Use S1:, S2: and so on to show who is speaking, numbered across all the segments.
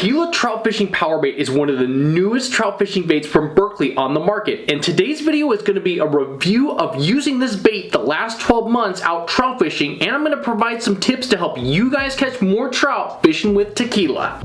S1: Tequila Trout Fishing Powerbait is one of the newest trout fishing baits from Berkley on the market, and today's video is going to be a review of using this bait the last 12 months out trout fishing, and I'm going to provide some tips to help you guys catch more trout fishing with tequila.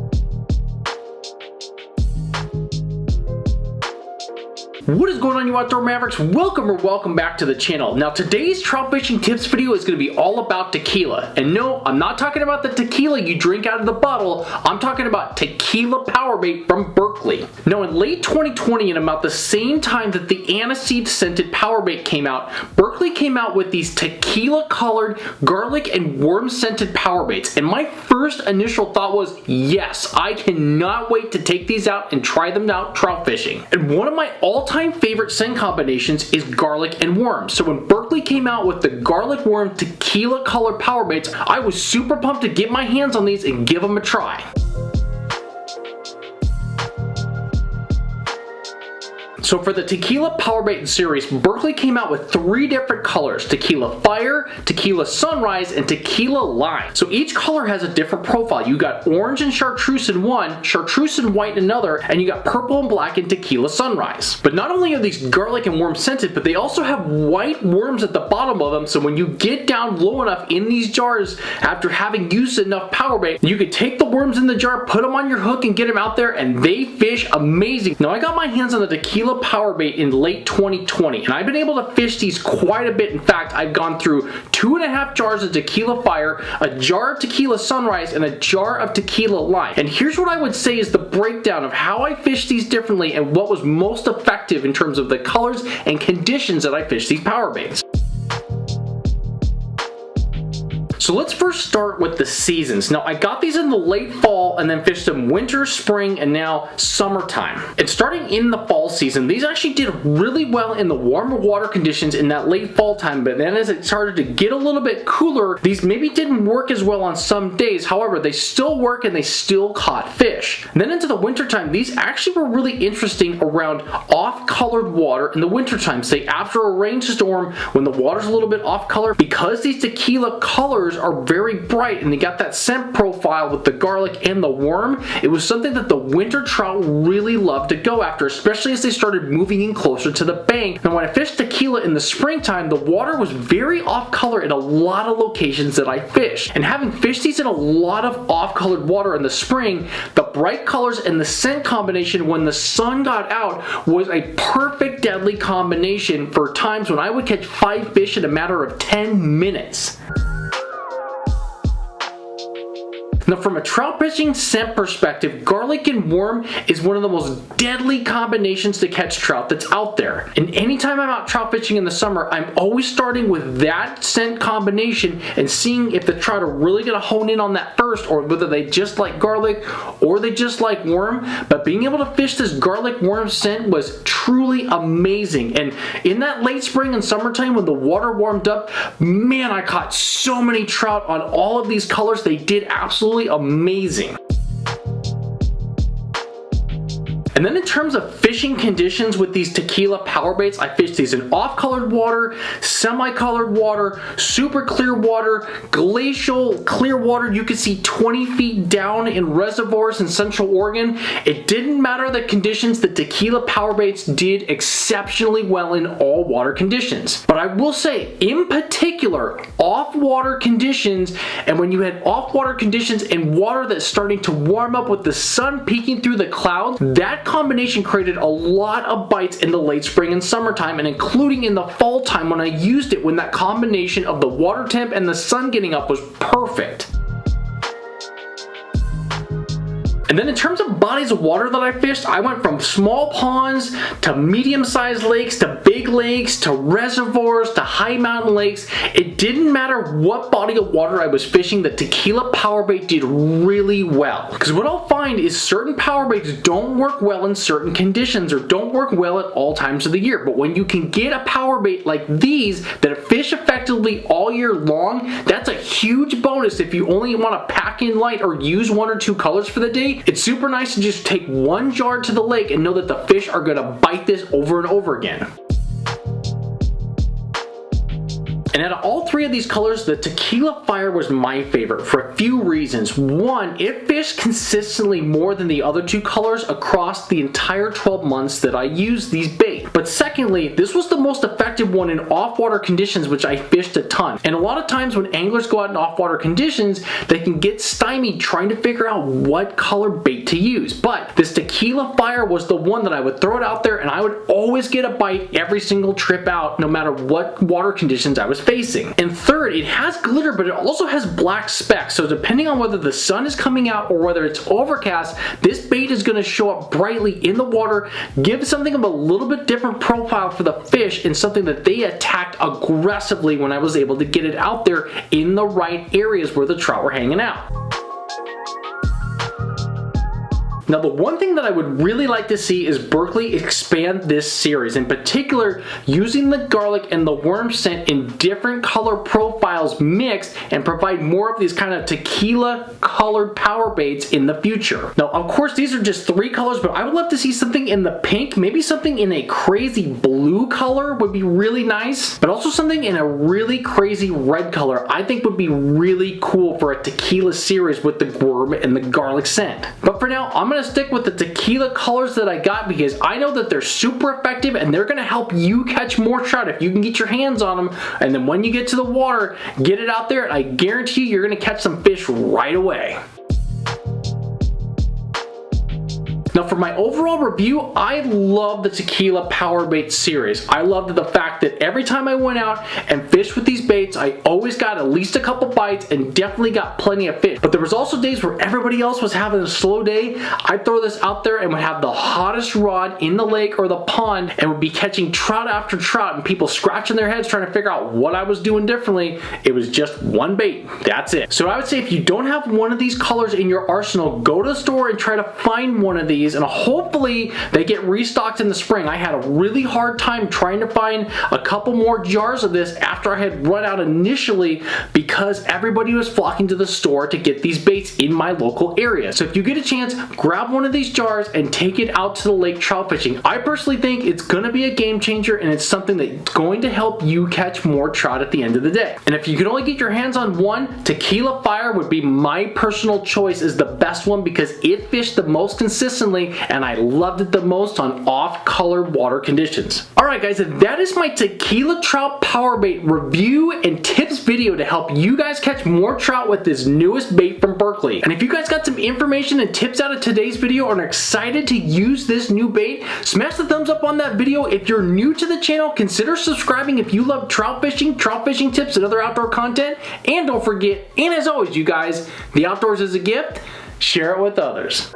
S1: What is going on, you outdoor mavericks? Welcome back to the channel. Now today's trout fishing tips video is going to be all about tequila. And no, I'm not talking about the tequila you drink out of the bottle. I'm talking about Tequila Powerbait from Berkley. Now in late 2020, and about the same time that the aniseed scented Powerbait came out, Berkley came out with these tequila colored garlic and worm scented Powerbaits. And my first initial thought was, yes, I cannot wait to take these out and try them out trout fishing. And one of my all-time favorite scent combinations is garlic and worm. So when Berkley came out with the garlic worm tequila colored Powerbaits, I was super pumped to get my hands on these and give them a try. So for the Tequila Powerbait series, Berkley came out with 3 different colors: Tequila Fire, Tequila Sunrise, and Tequila Lime. So each color has a different profile. You got orange and chartreuse in one, chartreuse and white in another, and you got purple and black in Tequila Sunrise. But not only are these garlic and worm scented, but they also have white worms at the bottom of them, so when you get down low enough in these jars after having used enough Powerbait, you could take the worms in the jar, put them on your hook, and get them out there, and they fish amazing. Now I got my hands on the Tequila Powerbait in late 2020, and I've been able to fish these quite a bit. In fact, I've gone through 2.5 jars of Tequila Fire, a jar of Tequila Sunrise, and a jar of Tequila Lime. And here's what I would say is the breakdown of how I fish these differently and what was most effective in terms of the colors and conditions that I fish these Powerbaits. So let's first start with the seasons. Now I got these in the late fall and then fished them winter, spring, and now summertime. And starting in the fall season, these actually did really well in the warmer water conditions in that late fall time, but then as it started to get a little bit cooler, these maybe didn't work as well on some days. However, they still work and they still caught fish. And then into the winter time, these actually were really interesting around off-colored water in the winter time, say after a rainstorm when the water's a little bit off color, because these tequila colors are very bright and they got that scent profile with the garlic and the worm. It was something that the winter trout really loved to go after, especially as they started moving in closer to the bank. And when I fished tequila in the springtime, the water was very off color in a lot of locations that I fished. And having fished these in a lot of off colored water in the spring, the bright colors and the scent combination when the sun got out was a perfect deadly combination for times when I would catch 5 fish in a matter of 10 minutes. Now from a trout fishing scent perspective, garlic and worm is one of the most deadly combinations to catch trout that's out there. And anytime I'm out trout fishing in the summer, I'm always starting with that scent combination and seeing if the trout are really going to hone in on that first, or whether they just like garlic or they just like worm. But being able to fish this garlic worm scent was truly amazing. And in that late spring and summertime when the water warmed up, man, I caught so many trout on all of these colors. They did absolutely amazing. And then in terms of fishing conditions with these Tequila Powerbaits, I fished these in off-colored water, semi-colored water, super clear water, glacial clear water. You could see 20 feet down in reservoirs in Central Oregon. It didn't matter the conditions, the Tequila Powerbaits did exceptionally well in all water conditions. But I will say, in particular, off-water conditions, and when you had off-water conditions and water that's starting to warm up with the sun peeking through the clouds, that combination created a lot of bites in the late spring and summertime, and including in the fall time when I used it, when that combination of the water temp and the sun getting up was perfect. And then in terms of bodies of water that I fished, I went from small ponds to medium-sized lakes to big lakes to reservoirs to high mountain lakes. It didn't matter what body of water I was fishing, the Tequila Powerbait did really well. Because what I'll find is certain Powerbaits don't work well in certain conditions or don't work well at all times of the year. But when you can get a Powerbait like these that fish effectively all year long, that's a huge bonus if you only want to pack in light or use 1 or 2 colors for the day. It's super nice to just take 1 jar to the lake and know that the fish are going to bite this over and over again. And out of all three of these colors, the Tequila Fire was my favorite for a few reasons. One, it fished consistently more than the other two colors across the entire 12 months that I used these bait. But secondly, this was the most effective one in off-water conditions, which I fished a ton. And a lot of times when anglers go out in off-water conditions, they can get stymied trying to figure out what color bait to use. But this Tequila Fire was the one that I would throw it out there and I would always get a bite every single trip out, no matter what water conditions I was facing. And third, it has glitter, but it also has black specks. So depending on whether the sun is coming out or whether it's overcast, this bait is going to show up brightly in the water, give something of a little bit different profile for the fish and something that they attacked aggressively when I was able to get it out there in the right areas where the trout were hanging out. Now, the one thing that I would really like to see is Berkley expand this series, in particular using the garlic and the worm scent in different color profiles mixed and provide more of these kind of tequila colored power baits in the future. Now, of course, these are just three colors, but I would love to see something in the pink, maybe something in a crazy blue color would be really nice, but also something in a really crazy red color I think would be really cool for a tequila series with the worm and the garlic scent. But for now, I'm going to stick with the tequila colors that I got because I know that they're super effective and they're going to help you catch more trout if you can get your hands on them, and then when you get to the water, get it out there and I guarantee you're going to catch some fish right away. Now for my overall review, I love the Tequila Powerbait series. I loved the fact that every time I went out and fished with these baits, I always got at least a couple bites and definitely got plenty of fish. But there was also days where everybody else was having a slow day. I'd throw this out there and would have the hottest rod in the lake or the pond and would be catching trout after trout and people scratching their heads trying to figure out what I was doing differently. It was just one bait. That's it. So I would say if you don't have one of these colors in your arsenal, go to the store and try to find one of these, and hopefully they get restocked in the spring. I had a really hard time trying to find a couple more jars of this after I had run out initially because everybody was flocking to the store to get these baits in my local area. So if you get a chance, grab one of these jars and take it out to the lake trout fishing. I personally think it's going to be a game changer and it's something that's going to help you catch more trout at the end of the day. And if you can only get your hands on one, Tequila Fire would be my personal choice as the best one because it fished the most consistently and I loved it the most on off-color water conditions. Alright guys, that is my Tequila Trout Powerbait review and tips video to help you guys catch more trout with this newest bait from Berkley. And if you guys got some information and tips out of today's video and are excited to use this new bait, smash the thumbs up on that video. If you're new to the channel, consider subscribing if you love trout fishing tips, and other outdoor content. And don't forget, and as always you guys, the outdoors is a gift, share it with others.